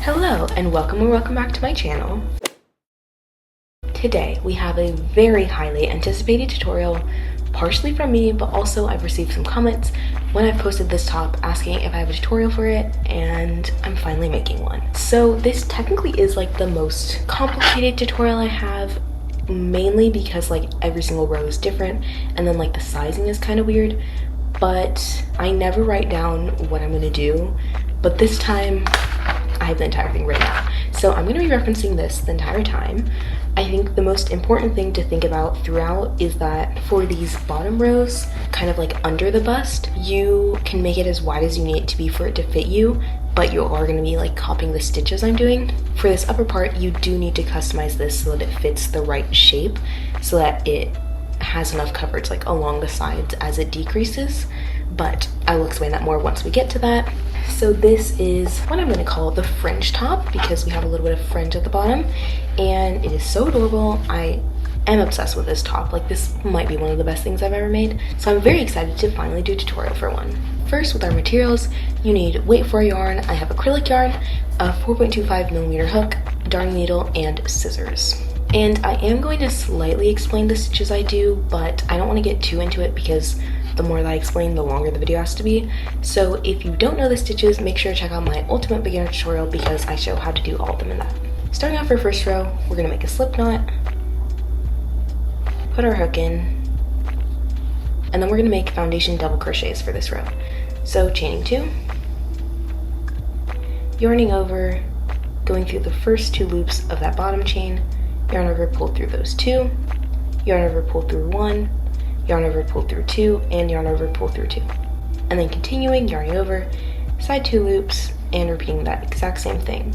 Hello and welcome back to my channel. Today we have a very highly anticipated tutorial, partially from me, but also I've received some comments when I've posted this top asking if I have a tutorial for it, and I'm finally making one. So this technically is like the most complicated tutorial I have, mainly because like every single row is different and then like the sizing is kind of weird, but I never write down what I'm gonna do, but this time I have the entire thing written out. So I'm gonna be referencing this the entire time. I think the most important thing to think about throughout is that for these bottom rows, kind of like under the bust, you can make it as wide as you need it to be for it to fit you, but you are gonna be like copying the stitches I'm doing. For this upper part, you do need to customize this so that it fits the right shape, so that it has enough coverage like along the sides as it decreases, but I will explain that more once we get to that. So this is what I'm going to call the fringe top because we have a little bit of fringe at the bottom, and it is so adorable. I am obsessed with this top. Like, this might be one of the best things I've ever made, so I'm very excited to finally do a tutorial for one. First, with our materials, you need weight for a yarn. I have acrylic yarn, a 4.25mm hook, darning needle, and scissors. And I am going to slightly explain the stitches I do, but I don't want to get too into it because the more that I explain, the longer the video has to be. So if you don't know the stitches, make sure to check out my ultimate beginner tutorial because I show how to do all of them in that. Starting off our first row, we're going to make a slip knot, put our hook in, and then we're going to make foundation double crochets for this row. So chaining 2, yarning over, going through the first 2 loops of that bottom chain, yarn over, pull through those 2, yarn over, pull through 1, yarn over, pull through 2, and yarn over, pull through 2. And then continuing, yarning over, side 2 loops, and repeating that exact same thing.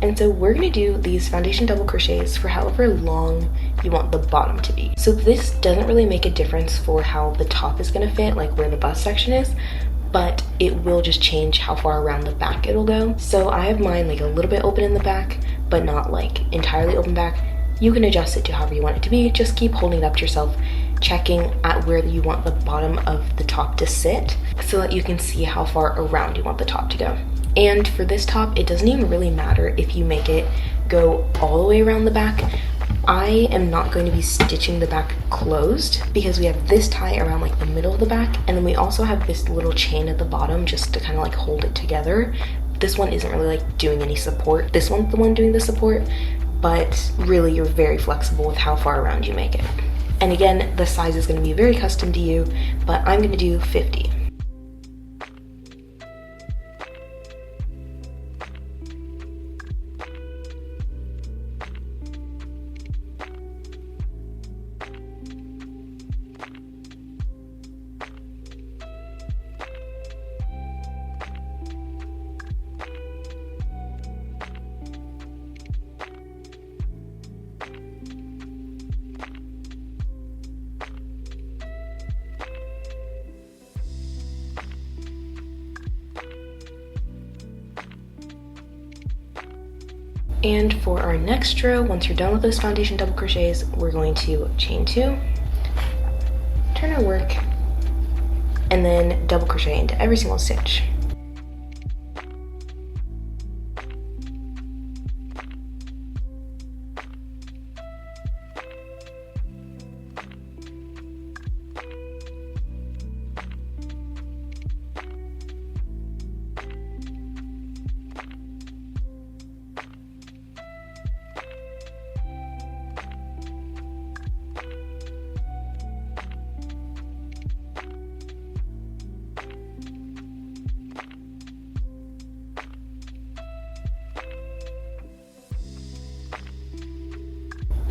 And so we're going to do these foundation double crochets for however long you want the bottom to be. So this doesn't really make a difference for how the top is going to fit, like where the bust section is, but it will just change how far around the back it'll go. So I have mine like a little bit open in the back, but not like entirely open back. You can adjust it to however you want it to be. Just keep holding it up to yourself, checking at where you want the bottom of the top to sit so that you can see how far around you want the top to go. And for this top, it doesn't even really matter if you make it go all the way around the back. I am not going to be stitching the back closed because we have this tie around like the middle of the back, and then we also have this little chain at the bottom just to kind of like hold it together. This one isn't really like doing any support. This one's the one doing the support, but really you're very flexible with how far around you make it. And again, the size is going to be very custom to you, but I'm going to do 50. And for our next row, once you're done with those foundation double crochets, we're going to chain 2, turn our work, and then double crochet into every single stitch.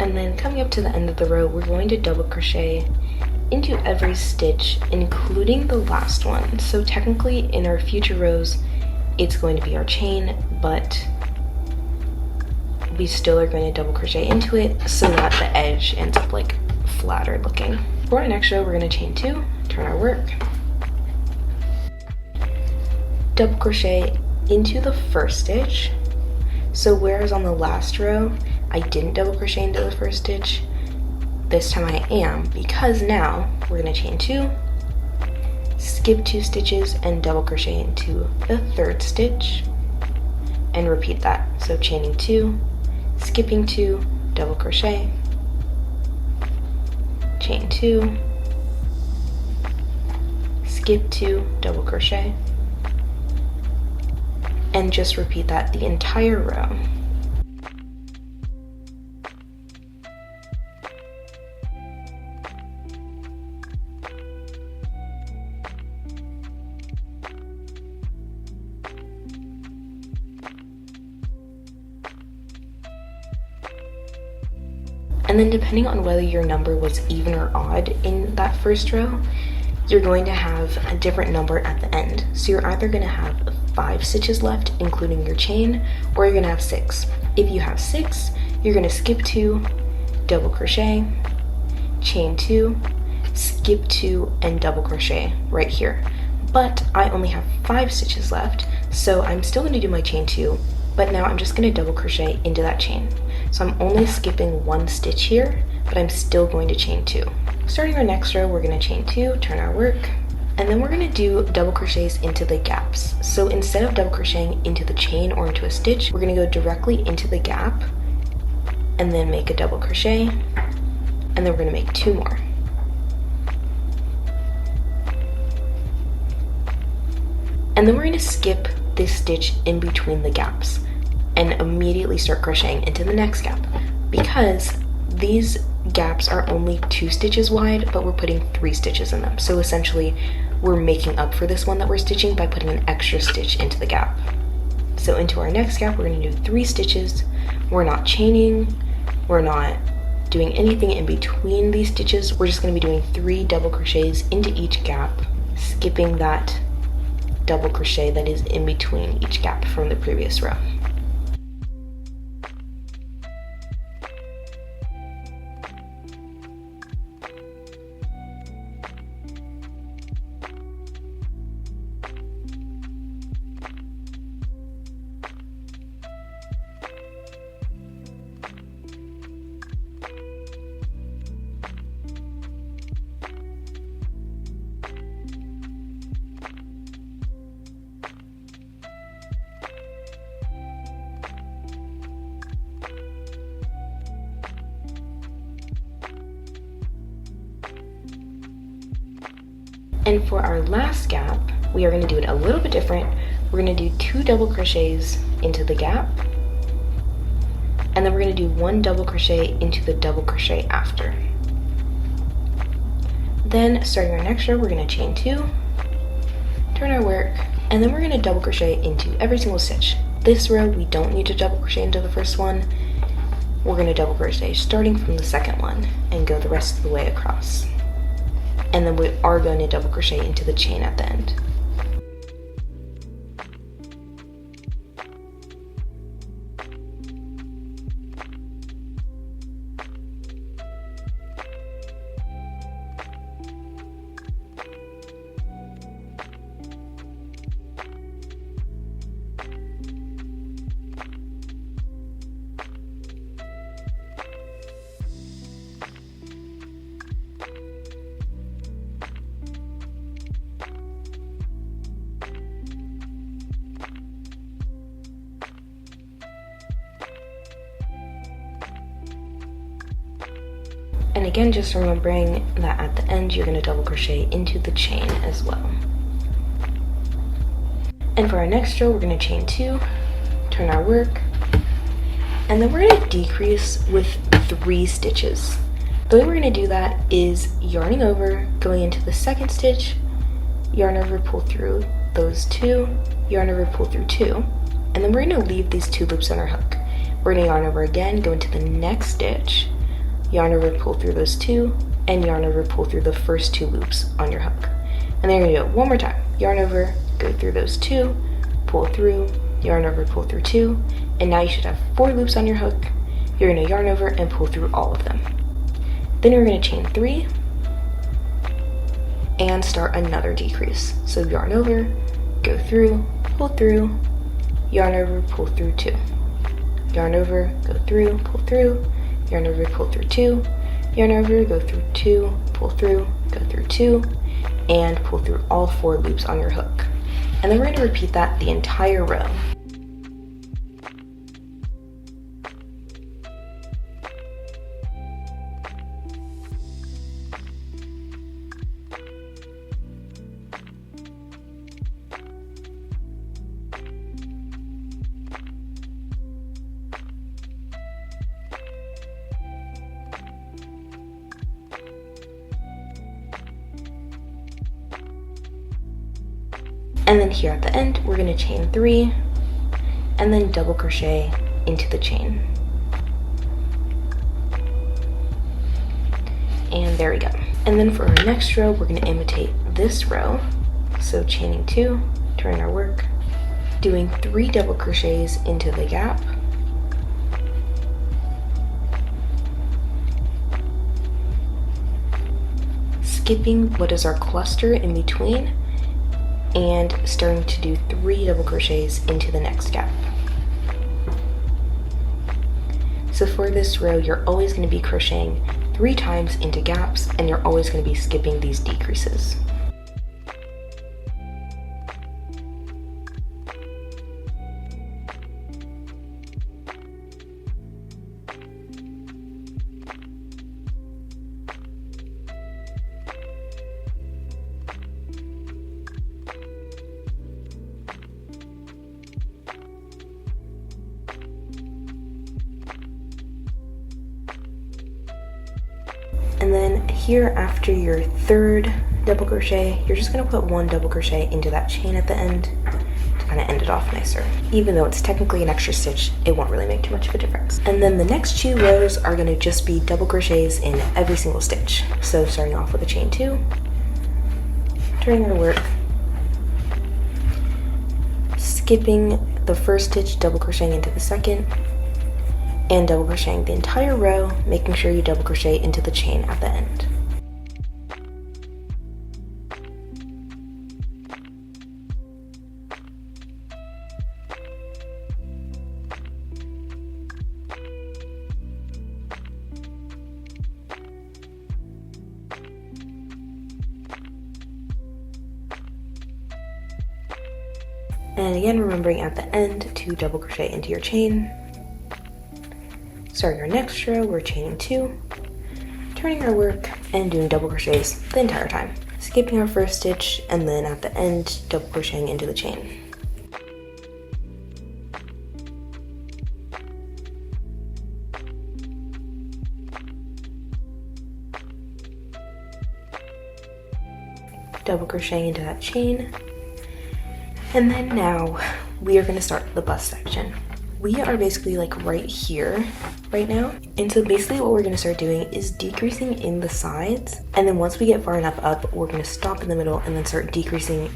And then coming up to the end of the row, we're going to double crochet into every stitch, including the last one. So technically in our future rows, it's going to be our chain, but we still are going to double crochet into it so that the edge ends up like flatter looking. For our next row, we're going to chain 2, turn our work, double crochet into the first stitch. So whereas on the last row, I didn't double crochet into the first stitch, this time I am, because now we're going to chain 2, skip 2 stitches and double crochet into the third stitch, and repeat that. So chaining 2, skipping 2, double crochet, chain 2, skip 2, double crochet, and just repeat that the entire row. And then depending on whether your number was even or odd in that first row, you're going to have a different number at the end. So you're either going to have 5 stitches left, including your chain, or you're going to have 6. If you have 6, you're going to skip 2, double crochet, chain 2, skip 2, and double crochet right here. But I only have 5 stitches left, so I'm still going to do my chain 2, but now I'm just going to double crochet into that chain. So I'm only skipping 1 stitch here, but I'm still going to chain 2. Starting our next row, we're going to chain 2, turn our work, and then we're going to do double crochets into the gaps. So instead of double crocheting into the chain or into a stitch, we're going to go directly into the gap and then make a double crochet, and then we're going to make 2 more. And then we're going to skip this stitch in between the gaps and immediately start crocheting into the next gap, because these gaps are only 2 stitches wide, but we're putting 3 stitches in them. So essentially we're making up for this one that we're stitching by putting an extra stitch into the gap. So into our next gap, we're going to do 3 stitches. We're not chaining, we're not doing anything in between these stitches. We're just going to be doing 3 double crochets into each gap, skipping that double crochet that is in between each gap from the previous row. And for our last gap, we are going to do it a little bit different. We're going to do 2 double crochets into the gap, and then we're going to do 1 double crochet into the double crochet after. Then starting our next row, we're going to chain 2, turn our work, and then we're going to double crochet into every single stitch. This row, we don't need to double crochet into the first one. We're going to double crochet starting from the second one and go the rest of the way across. And then we are going to double crochet into the chain at the end. And again, just remembering that at the end, you're going to double crochet into the chain as well. And for our next row, we're going to chain 2, turn our work, and then we're going to decrease with 3 stitches. The way we're going to do that is yarning over, going into the second stitch, yarn over, pull through those 2, yarn over, pull through 2, and then we're going to leave these 2 loops on our hook. We're going to yarn over again, go into the next stitch, yarn over, pull through those 2, and yarn over, pull through the first 2 loops on your hook. And then you're gonna do it one more time. Yarn over, go through those 2, pull through, yarn over, pull through 2, and now you should have 4 loops on your hook. You're gonna yarn over and pull through all of them. Then you're gonna chain 3 and start another decrease. So yarn over, go through, pull through, yarn over, pull through 2. Yarn over, go through, pull through, yarn over, pull through 2, yarn over, go through 2, pull through, go through 2, and pull through all 4 loops on your hook. And then we're going to repeat that the entire row. And then here at the end, we're going to chain 3 and then double crochet into the chain. And there we go. And then for our next row, we're going to imitate this row. So chaining 2, turning our work, doing 3 double crochets into the gap, skipping what is our cluster in between, and starting to do 3 double crochets into the next gap. So for this row, you're always going to be crocheting 3 times into gaps, and you're always going to be skipping these decreases. And then here, after your 3rd double crochet, you're just going to put 1 double crochet into that chain at the end to kind of end it off nicer. Even though it's technically an extra stitch, it won't really make too much of a difference. And then the next 2 rows are going to just be double crochets in every single stitch. So starting off with a chain 2, turning our work, skipping the 1st stitch, double crocheting into the 2nd, and double crocheting the entire row, making sure you double crochet into the chain at the end. And again, remembering at the end to double crochet into your chain. Starting our next row, we're chaining 2, turning our work, and doing double crochets the entire time. Skipping our 1st stitch, and then at the end, double crocheting into the chain. Double crocheting into that chain. And then now, we are going to start the bust section. We are basically like right here right now. And so basically what we're going to start doing is decreasing in the sides. And then once we get far enough up, we're going to stop in the middle and then start decreasing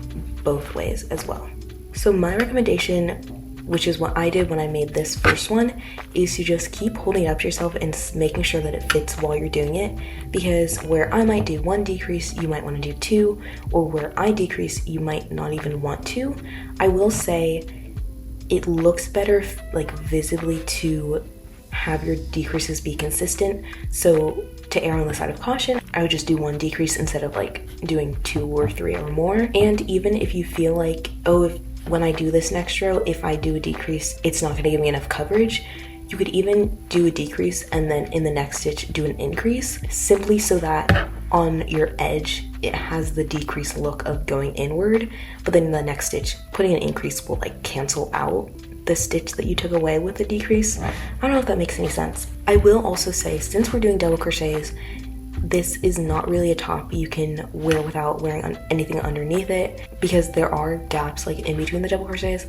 both ways as well. So my recommendation, which is what I did when I made this first one, is to just keep holding it up to yourself and making sure that it fits while you're doing it. Because where I might do 1 decrease, you might want to do 2, or where I decrease, you might not even want to. I will say it looks better like visibly to have your decreases be consistent. So to err on the side of caution, I would just do 1 decrease instead of like doing 2 or 3 or more. And even if you feel like, oh, when I do this next row, if I do a decrease, it's not going to give me enough coverage, you could even do a decrease and then in the next stitch do an increase, simply so that on your edge it has the decrease look of going inward, but then in the next stitch putting an increase will like cancel out the stitch that you took away with the decrease. I don't know if that makes any sense. I will also say, since we're doing double crochets, this is not really a top you can wear without wearing anything underneath it, because there are gaps like in between the double crochets.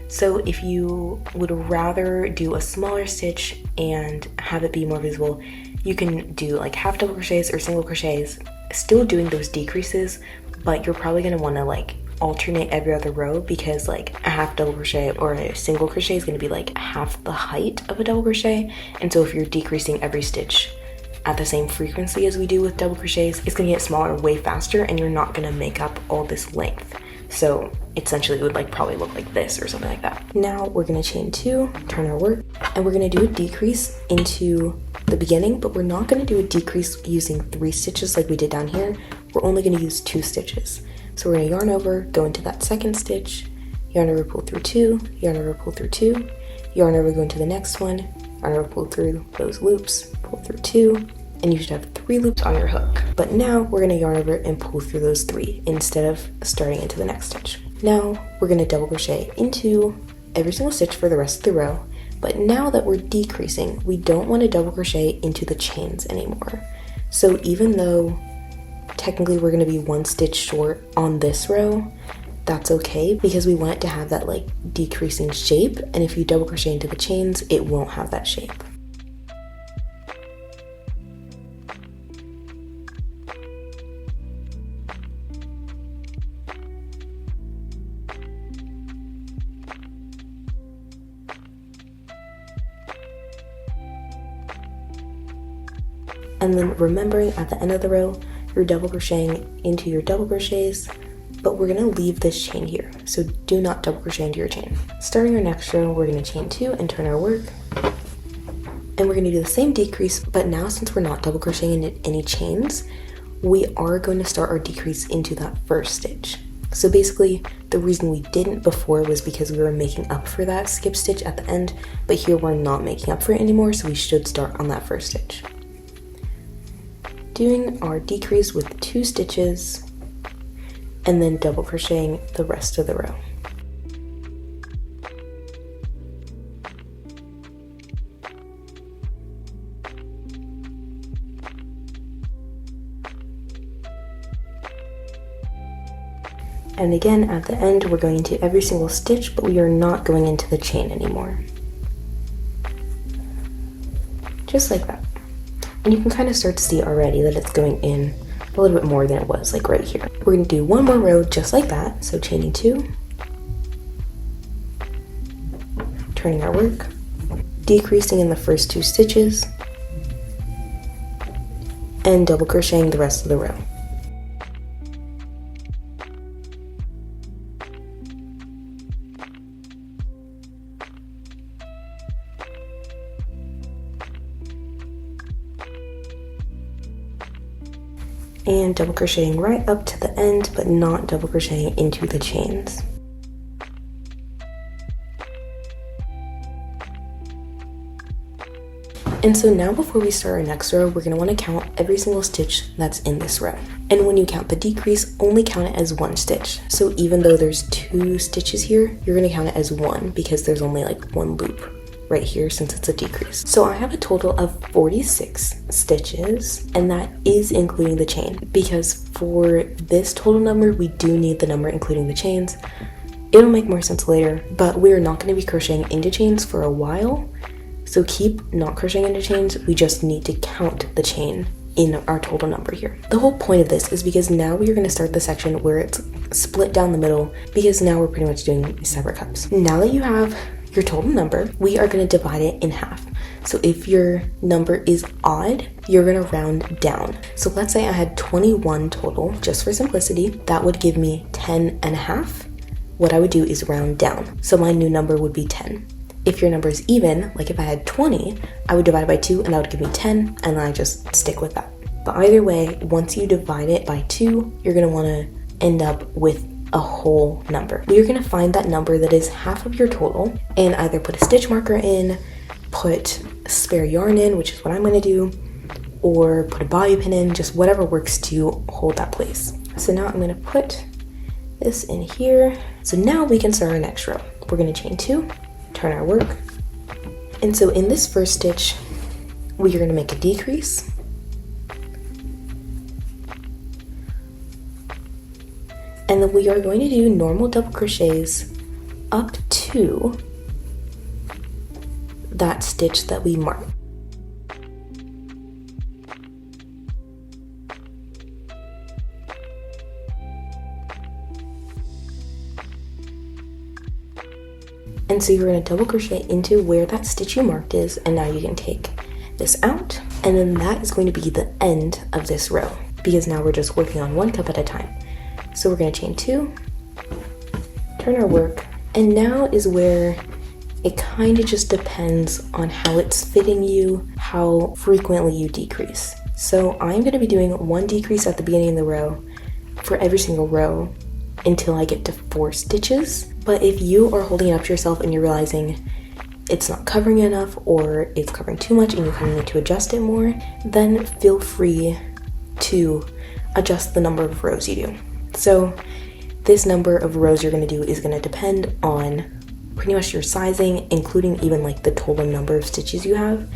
So if you would rather do a smaller stitch and have it be more visible, you can do like half double crochets or single crochets, still doing those decreases, but you're probably going to want to like alternate every other row, because like a half double crochet or a single crochet is going to be like half the height of a double crochet. And so if you're decreasing every stitch at the same frequency as we do with double crochets, it's going to get smaller way faster and you're not going to make up all this length. So essentially it would like probably look like this or something like that. Now we're going to chain 2, turn our work, and we're going to do a decrease into the beginning, but we're not going to do a decrease using 3 stitches like we did down here. We're only going to use 2 stitches. So we're going to yarn over, go into that 2nd stitch, yarn over, pull through 2, yarn over, pull through 2, yarn over, go into the next one, yarn over, pull through those loops, pull through 2, and you should have 3 loops on your hook. But now we're going to yarn over and pull through those 3 instead of starting into the next stitch. Now we're going to double crochet into every single stitch for the rest of the row. But now that we're decreasing, we don't want to double crochet into the chains anymore. So even though technically we're going to be 1 stitch short on this row, that's okay because we want it to have that like decreasing shape, and if you double crochet into the chains, it won't have that shape. And then remembering at the end of the row, you're double crocheting into your double crochets, but we're gonna leave this chain here. So do not double crochet into your chain. Starting our next row, we're gonna chain 2 and turn our work. And we're gonna do the same decrease, but now since we're not double crocheting into any chains, we are going to start our decrease into that first stitch. So basically, the reason we didn't before was because we were making up for that skip stitch at the end, but here we're not making up for it anymore, so we should start on that first stitch. Doing our decrease with 2 stitches and then double crocheting the rest of the row. And again, at the end, we're going into every single stitch, but we are not going into the chain anymore. Just like that. And you can kind of start to see already that it's going in a little bit more than it was, like right here. We're gonna do one more row just like that. So chaining 2, turning our work, decreasing in the first 2 stitches, and double crocheting the rest of the row. And double crocheting right up to the end, but not double crocheting into the chains. And so now before we start our next row, we're going to want to count every single stitch that's in this row. And when you count the decrease, only count it as 1 stitch. So even though there's 2 stitches here, you're going to count it as 1 because there's only like 1 loop right here since it's a decrease. So I have a total of 46 stitches, and that is including the chain, because for this total number we do need the number including the chains. It'll make more sense later, but we're not going to be crocheting into chains for a while, so keep not crocheting into chains. We just need to count the chain in our total number here. The whole point of this is because now we are going to start the section where it's split down the middle, because now we're pretty much doing separate cups. Now that you have your total number, we are going to divide it in half. So if your number is odd, you're going to round down. So let's say I had 21 total, just for simplicity, that would give me 10 and a half. What I would do is round down. So my new number would be 10. If your number is even, like if I had 20, I would divide it by 2 and that would give me 10, and I just stick with that. But either way, once you divide it by 2, you're going to want to end up with a whole number. You're going to find that number that is half of your total and either put a stitch marker in, put spare yarn in, which is what I'm going to do, or put a bobby pin in, just whatever works to hold that place. So now I'm going to put this in here. So now we can start our next row. We're going to chain 2, turn our work, and so in this first stitch we are going to make a decrease, and then we are going to do normal double crochets up to that stitch that we marked. And so you're going to double crochet into where that stitch you marked is, and now you can take this out, and then that is going to be the end of this row, because now we're just working on 1 cup at a time. So we're going to chain 2, turn our work, and now is where it kind of just depends on how it's fitting you, how frequently you decrease. So I'm going to be doing 1 decrease at the beginning of the row for every single row until I get to 4 stitches. But if you are holding it up to yourself and you're realizing it's not covering enough, or it's covering too much and you kind of need to adjust it more, then feel free to adjust the number of rows you do. So this number of rows you're going to do is going to depend on pretty much your sizing, including even like the total number of stitches you have,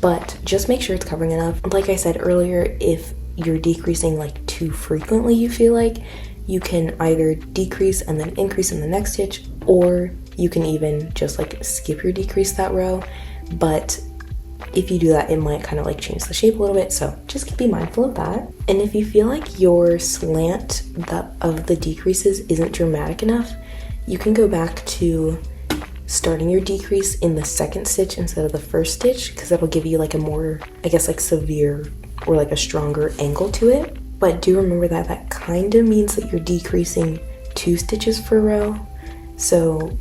but just make sure it's covering enough. Like I said earlier, if you're decreasing like too frequently, you feel like, you can either decrease and then increase in the next stitch, or you can even just like skip your decrease that row. But if you do that, it might kind of like change the shape a little bit, so just be mindful of that. And if you feel like your slant of the decreases isn't dramatic enough, you can go back to starting your decrease in the second stitch instead of the first stitch, because that'll give you like a more, I guess, like severe or like a stronger angle to it. But do remember that that kind of means that you're decreasing 2 stitches per row, so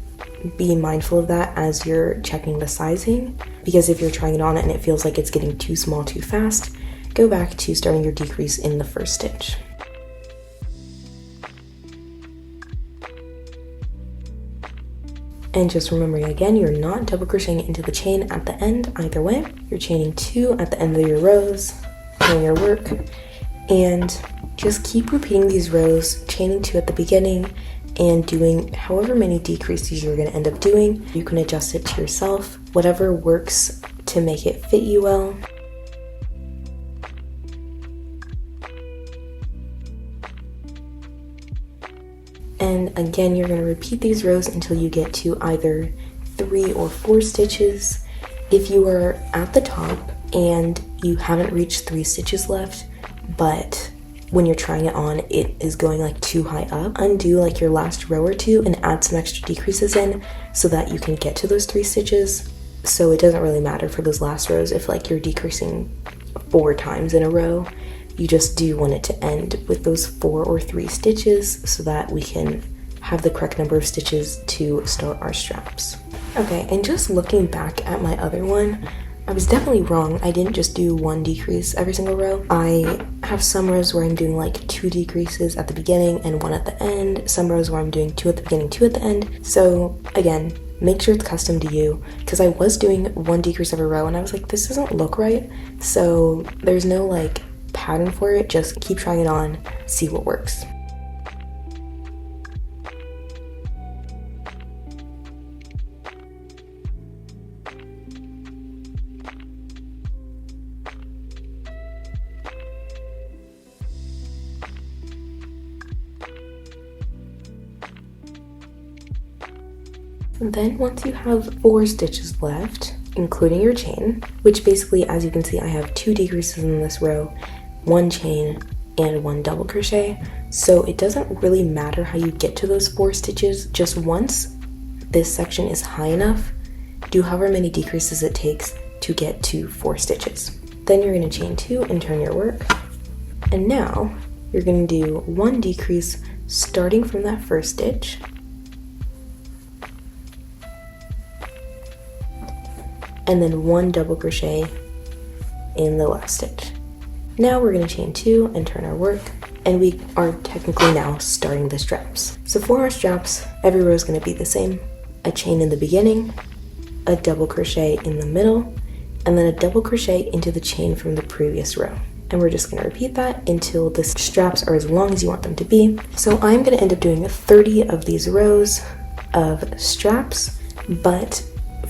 be mindful of that as you're checking the sizing, because if you're trying it on and it feels like it's getting too small too fast, go back to starting your decrease in the first stitch. And just remembering again, you're not double crocheting into the chain at the end either way. You're chaining 2 at the end of your rows, doing your work, and just keep repeating these rows, chaining 2 at the beginning, and doing however many decreases you're going to end up doing. You can adjust it to yourself, whatever works to make it fit you well. And again, you're going to repeat these rows until you get to either 3 or 4 stitches. If you are at the top and you haven't reached 3 stitches left, but when you're trying it on, it is going like too high up, undo like your last row or 2 and add some extra decreases in so that you can get to those 3 stitches. So it doesn't really matter for those last rows if like you're decreasing 4 times in a row. You just do want it to end with those 4 or 3 stitches so that we can have the correct number of stitches to start our straps. Okay, and just looking back at my other one, I was definitely wrong. I didn't just do 1 decrease every single row. I have some rows where I'm doing like 2 decreases at the beginning and 1 at the end. Some rows where I'm doing 2 at the beginning, 2 at the end. So again, make sure it's custom to you, because I was doing 1 decrease every row and I was like, this doesn't look right. So there's no like pattern for it, just keep trying it on, see what works. And then once you have 4 stitches left, including your chain, which basically, as you can see, I have 2 decreases in this row, 1 chain, and 1 double crochet. So it doesn't really matter how you get to those 4 stitches, just once this section is high enough, do however many decreases it takes to get to 4 stitches. Then you're going to chain 2 and turn your work. And now you're going to do 1 decrease starting from that first stitch, and then 1 double crochet in the last stitch. Now we're going to chain 2 and turn our work, and we are technically now starting the straps. So for our straps, every row is going to be the same. A chain in the beginning, a double crochet in the middle, and then a double crochet into the chain from the previous row. And we're just going to repeat that until the straps are as long as you want them to be. So I'm going to end up doing 30 of these rows of straps, but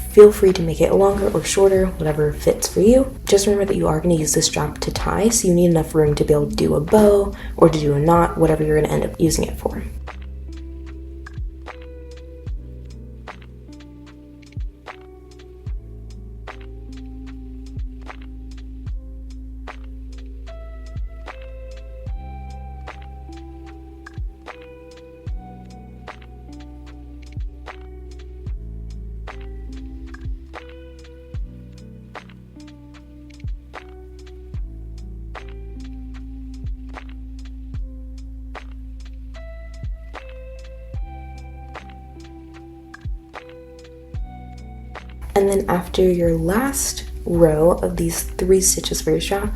feel free to make it longer or shorter, whatever fits for you. Just remember that you are going to use the strap to tie, so you need enough room to be able to do a bow or to do a knot, whatever you're going to end up using it for. And then after your last row of these 3 stitches for your strap,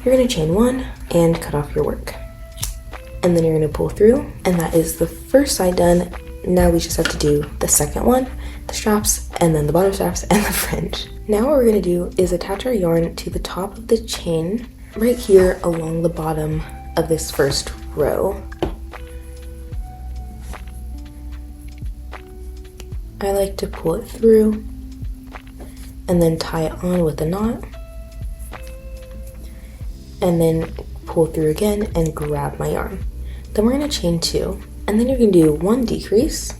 you're going to chain 1 and cut off your work. And then you're going to pull through, and that is the first side done. Now we just have to do the second one, the straps, and then the bottom straps and the fringe. Now what we're going to do is attach our yarn to the top of the chain right here along the bottom of this first row. I like to pull it through and then tie it on with a knot, and then pull through again and grab my yarn. Then we're going to chain 2, and then you're going to do 1 decrease,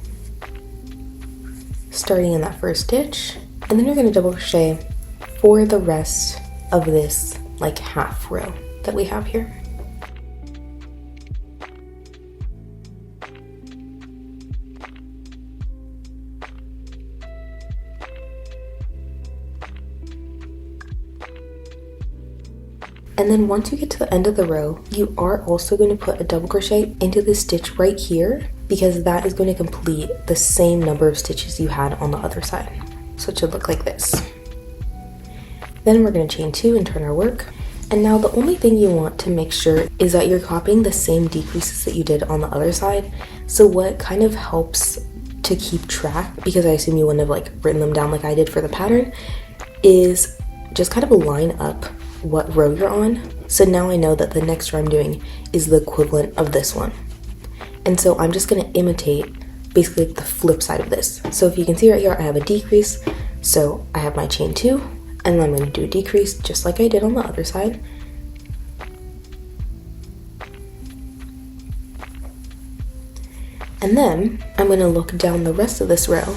starting in that first stitch, and then you're going to double crochet for the rest of this like half row that we have here. And then once you get to the end of the row, you are also going to put a double crochet into this stitch right here, because that is going to complete the same number of stitches you had on the other side. So it should look like this. Then we're going to chain 2 and turn our work. And now the only thing you want to make sure is that you're copying the same decreases that you did on the other side. So what kind of helps to keep track, because I assume you wouldn't have like written them down like I did for the pattern, is just kind of line up what row you're on. So now I know that the next row I'm doing is the equivalent of this one. And so I'm just going to imitate basically the flip side of this. So if you can see right here, I have a decrease. So I have my chain 2, and then I'm going to do a decrease just like I did on the other side. And then I'm going to look down the rest of this row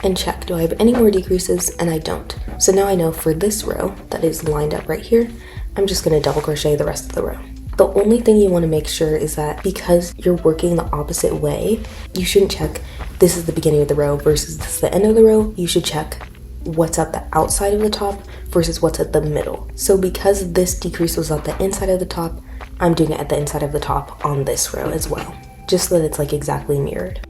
and check, do I have any more decreases? And I don't. So now I know for this row that is lined up right here, I'm just going to double crochet the rest of the row. The only thing you want to make sure is that because you're working the opposite way, you shouldn't check this is the beginning of the row versus this is the end of the row. You should check what's at the outside of the top versus what's at the middle. So because this decrease was at the inside of the top, I'm doing it at the inside of the top on this row as well, just so that it's like exactly mirrored.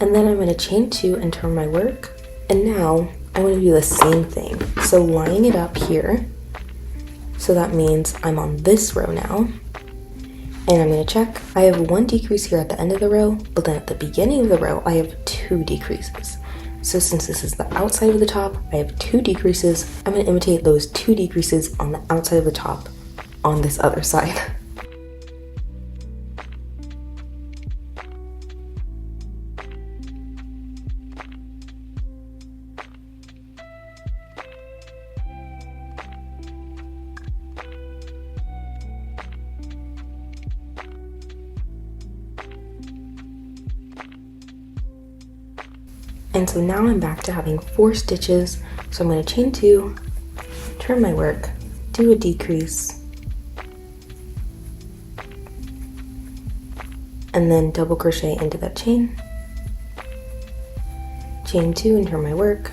And then I'm going to chain 2 and turn my work. And now I'm going to do the same thing. So lining it up here. So that means I'm on this row now. And I'm going to check. I have 1 decrease here at the end of the row, but then at the beginning of the row, I have 2 decreases. So since this is the outside of the top, I have 2 decreases. I'm going to imitate those 2 decreases on the outside of the top on this other side. And so now I'm back to having 4 stitches. So I'm going to chain 2, turn my work, do a decrease, and then double crochet into that chain, chain 2 and turn my work.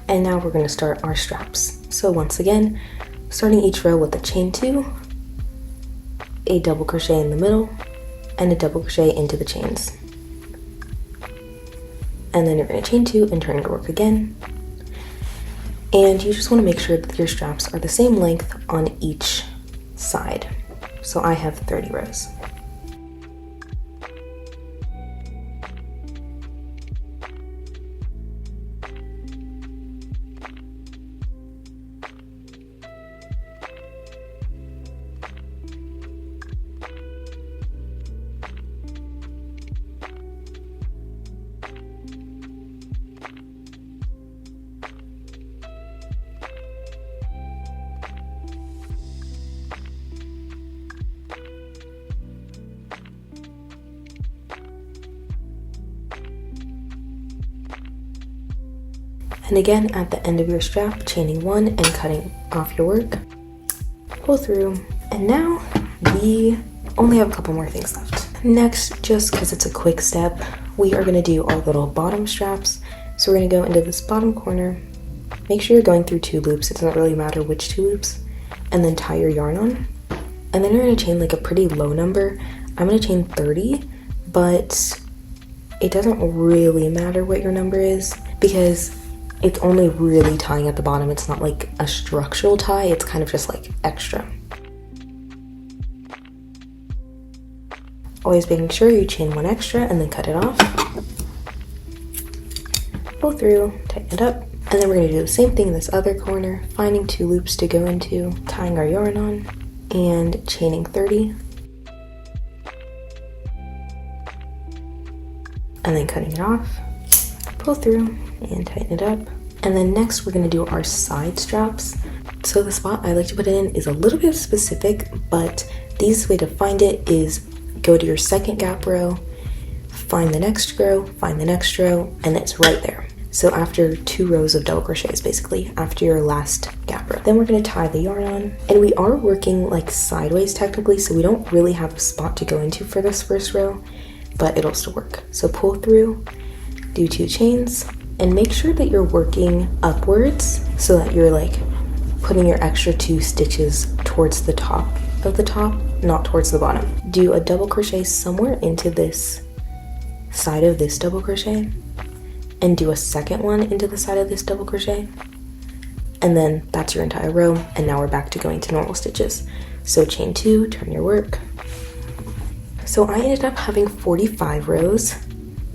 And now we're going to start our straps. So once again, starting each row with a chain 2, a double crochet in the middle, and a double crochet into the chains. And then you're going to chain 2 and turn your work again. And you just want to make sure that your straps are the same length on each side. So I have 30 rows. And again, at the end of your strap, chaining 1 and cutting off your work. Pull through. And now we only have a couple more things left. Next, just because it's a quick step, we are going to do our little bottom straps. So we're going to go into this bottom corner. Make sure you're going through 2 loops. It doesn't really matter which 2 loops. And then tie your yarn on. And then you're going to chain like a pretty low number. I'm going to chain 30, but it doesn't really matter what your number is because it's only really tying at the bottom. It's not like a structural tie, it's kind of just like extra. Always making sure you chain 1 extra and then cut it off. Pull through, tighten it up, and then we're going to do the same thing in this other corner, finding 2 loops to go into, tying our yarn on, and chaining 30. And then cutting it off, pull through, and tighten it up. And then next we're going to do our side straps. So the spot I like to put it in is a little bit specific, but the easiest way to find it is go to your second gap row, find the next row, find the next row, and it's right there. So after 2 rows of double crochets, basically, after your last gap row. Then we're going to tie the yarn on, and we are working like sideways technically, so we don't really have a spot to go into for this first row, but it'll still work. So pull through, do 2 chains, and make sure that you're working upwards so that you're like putting your extra 2 stitches towards the top of the top, not towards the bottom. Do a double crochet somewhere into this side of this double crochet, and do a second one into the side of this double crochet, and then that's your entire row. And now we're back to going to normal stitches. So chain 2, turn your work. So I ended up having 45 rows.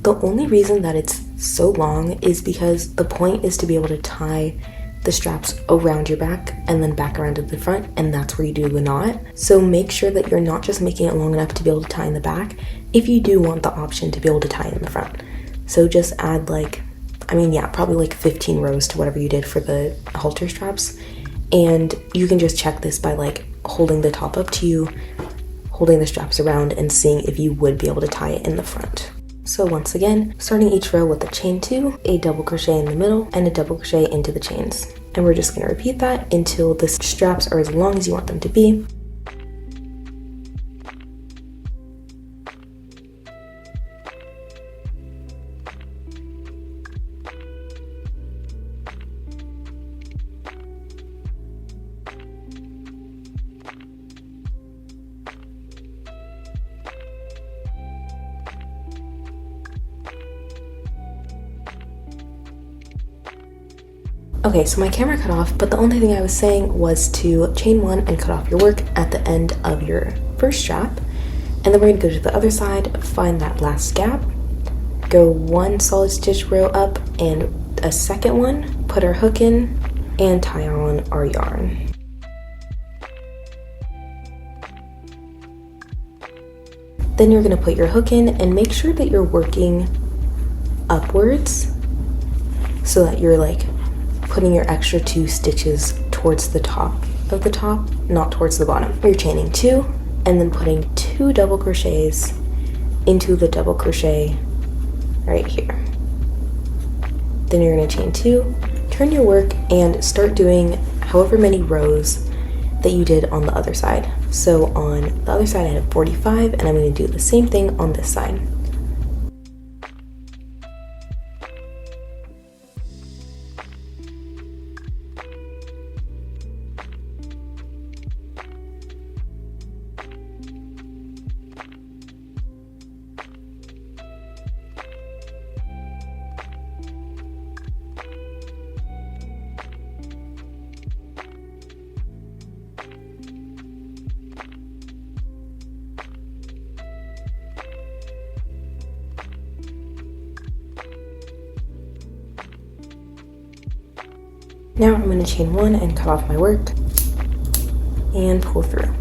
The only reason that it's so long is because the point is to be able to tie the straps around your back and then back around to the front, and that's where you do the knot. So make sure that you're not just making it long enough to be able to tie in the back if you do want the option to be able to tie in the front. So just add like, probably like 15 rows to whatever you did for the halter straps, and you can just check this by like holding the top up to you, holding the straps around, and seeing if you would be able to tie it in the front. So once again, starting each row with a chain 2, a double crochet in the middle, and a double crochet into the chains. And we're just going to repeat that until the straps are as long as you want them to be. Okay, so my camera cut off, but the only thing I was saying was to chain 1 and cut off your work at the end of your first strap. And then we're going to go to the other side, find that last gap, go 1 solid stitch row up and a second one, put our hook in, and tie on our yarn. Then you're going to put your hook in and make sure that you're working upwards so that you're like putting your extra 2 stitches towards the top of the top, not towards the bottom. You're chaining 2 and then putting 2 double crochets into the double crochet right here. Then you're going to chain 2, turn your work, and start doing however many rows that you did on the other side. So on the other side I had 45, and I'm going to do the same thing on this side. Now I'm going to chain 1 and cut off my work and pull through.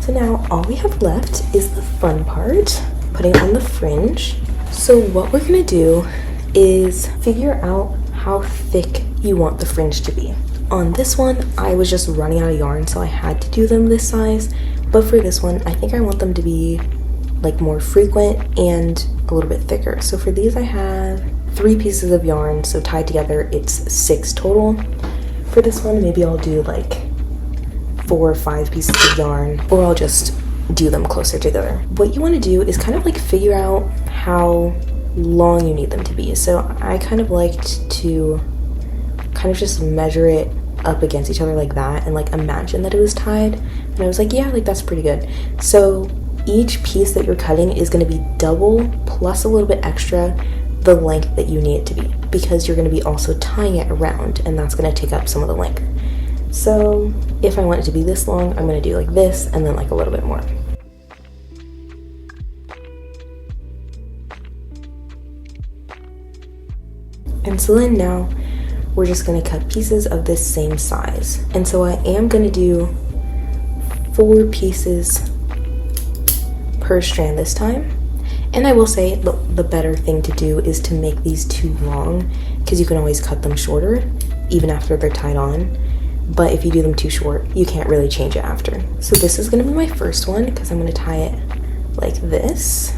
So now all we have left is the fun part, putting on the fringe. So what we're going to do is figure out how thick you want the fringe to be. On this one, I was just running out of yarn, so I had to do them this size. But for this one, I think I want them to be like more frequent and a little bit thicker. So for these, I have 3 pieces of yarn, so tied together it's 6 total. For this one, maybe I'll do like 4 or 5 pieces of yarn, or I'll just do them closer together. What you want to do is kind of like figure out how long you need them to be. So I kind of liked to kind of just measure it up against each other like that and like imagine that it was tied, and I was like, yeah, like that's pretty good. So each piece that you're cutting is going to be double plus a little bit extra the length that you need it to be, because you're going to be also tying it around, and that's going to take up some of the length. So if I want it to be this long, I'm going to do like this and then like a little bit more. And so then now we're just going to cut pieces of this same size. And so I am going to do 4 pieces per strand this time. And I will say the better thing to do is to make these too long, because because you can always cut them shorter even after they're tied on. But if you do them too short, you can't really change it after. So this is gonna be my first one because I'm gonna tie it like this,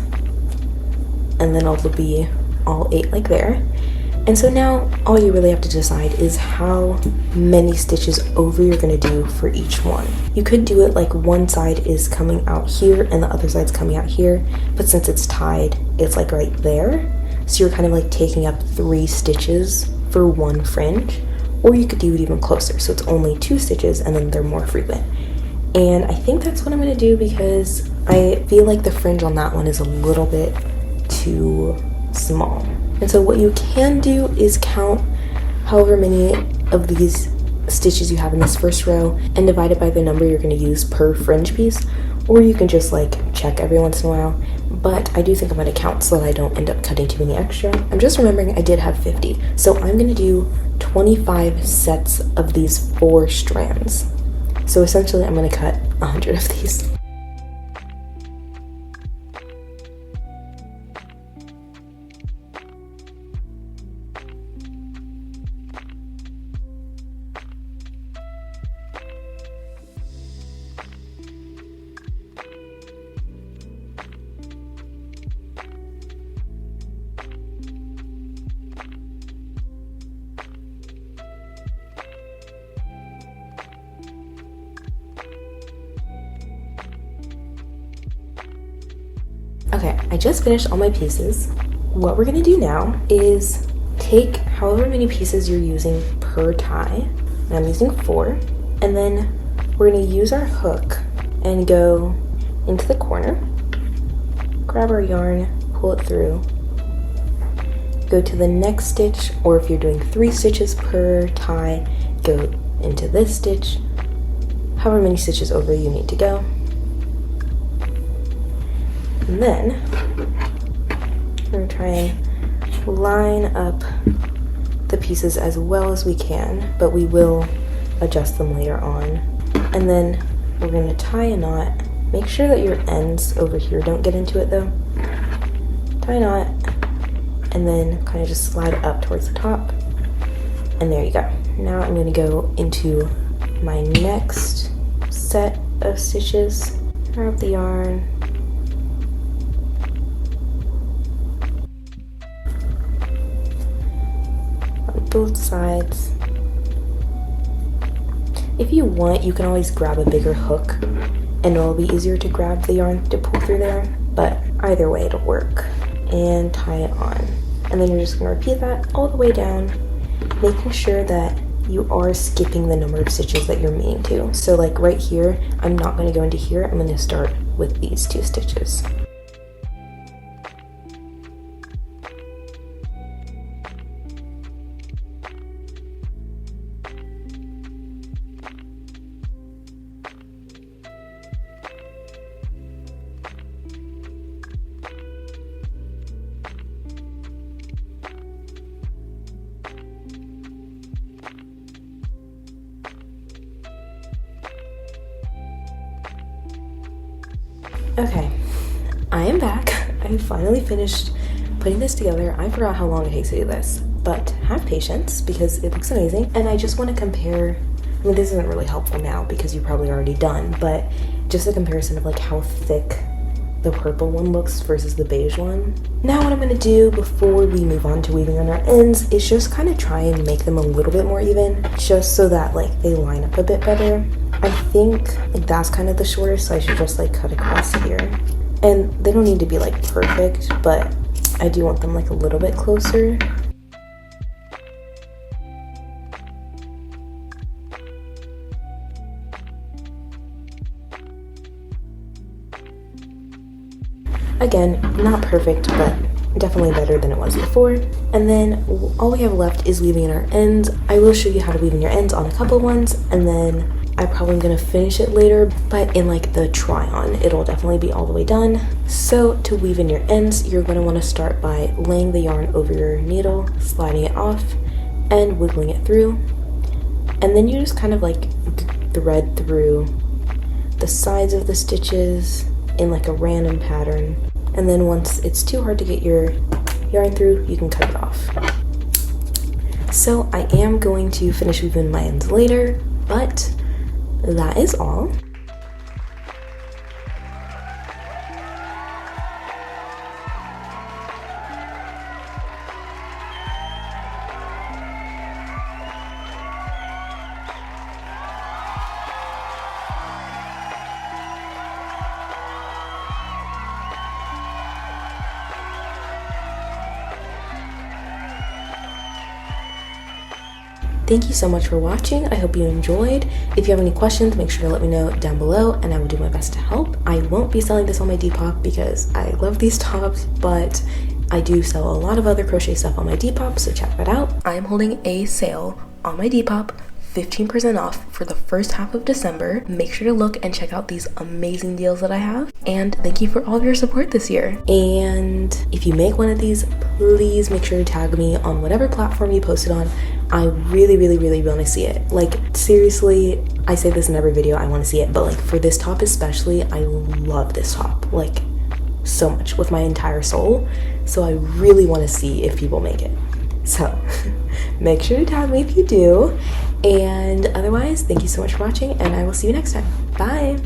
and then it'll be all 8 like there. And so now all you really have to decide is how many stitches over you're gonna do for each one. You could do it like one side is coming out here and the other side's coming out here, but since it's tied, it's like right there. So you're kind of like taking up 3 stitches for one fringe, or you could do it even closer. So it's only 2 stitches and then they're more frequent. And I think that's what I'm gonna do because I feel like the fringe on that one is a little bit too small. And so what you can do is count however many of these stitches you have in this first row and divide it by the number you're going to use per fringe piece, or you can just like check every once in a while. But I do think I'm going to count so that I don't end up cutting too many extra. I'm just remembering I did have 50, so I'm going to do 25 sets of these 4 strands. So essentially I'm going to cut 100 of these. Okay, I just finished all my pieces. What we're gonna do now is take however many pieces you're using per tie, and I'm using 4, and then we're gonna use our hook and go into the corner, grab our yarn, pull it through, go to the next stitch, or if you're doing 3 stitches per tie, go into this stitch, however many stitches over you need to go. And then we're gonna try and line up the pieces as well as we can, but we will adjust them later on. And then we're gonna tie a knot. Make sure that your ends over here don't get into it though. Tie a knot, and then kind of just slide it up towards the top. And there you go. Now I'm gonna go into my next set of stitches, grab the yarn, both sides. If you want, you can always grab a bigger hook and it'll be easier to grab the yarn to pull through there, but either way it'll work. And tie it on. And then you're just gonna repeat that all the way down, making sure that you are skipping the number of stitches that you're meaning to. So like right here, I'm not gonna go into here, I'm gonna start with these 2 stitches. Okay, I am back. I finally finished putting this together. I forgot how long it takes to do this, but have patience because it looks amazing. And I just want to compare, I mean, this isn't really helpful now because you're probably already done, but just a comparison of like how thick the purple one looks versus the beige one. Now what I'm going to do before we move on to weaving on our ends is just kind of try and make them a little bit more even, just so that like they line up a bit better. I think like that's kind of the shortest, so I should just like cut across here. And they don't need to be like perfect, but I do want them like a little bit closer. Again, not perfect, but definitely better than it was before. And then all we have left is weaving in our ends. I will show you how to weave in your ends on a couple ones, and then I'm probably gonna finish it later, but in like the try on, it'll definitely be all the way done. So to weave in your ends, you're gonna wanna start by laying the yarn over your needle, sliding it off, and wiggling it through. And then you just kind of like thread through the sides of the stitches in like a random pattern. And then once it's too hard to get your yarn through, you can cut it off. So I am going to finish weaving my ends later, but that is all. Thank you so much for watching. I hope you enjoyed. If you have any questions, make sure to let me know down below and I will do my best to help. I won't be selling this on my Depop because I love these tops, but I do sell a lot of other crochet stuff on my Depop, so check that out. I am holding a sale on my Depop, 15% off for the first half of December. Make sure to look and check out these amazing deals that I have. And thank you for all of your support this year. And if you make one of these, please make sure to tag me on whatever platform you post it on. I really want to see it. Like, seriously, I say this in every video, I want to see it. But like, for this top especially, I love this top. Like, so much, with my entire soul. So I really want to see if people make it. So make sure to tag me if you do. And otherwise, thank you so much for watching, and I will see you next time. Bye.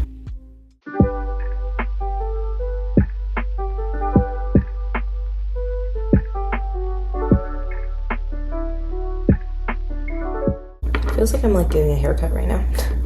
Feels like I'm like getting a haircut right now.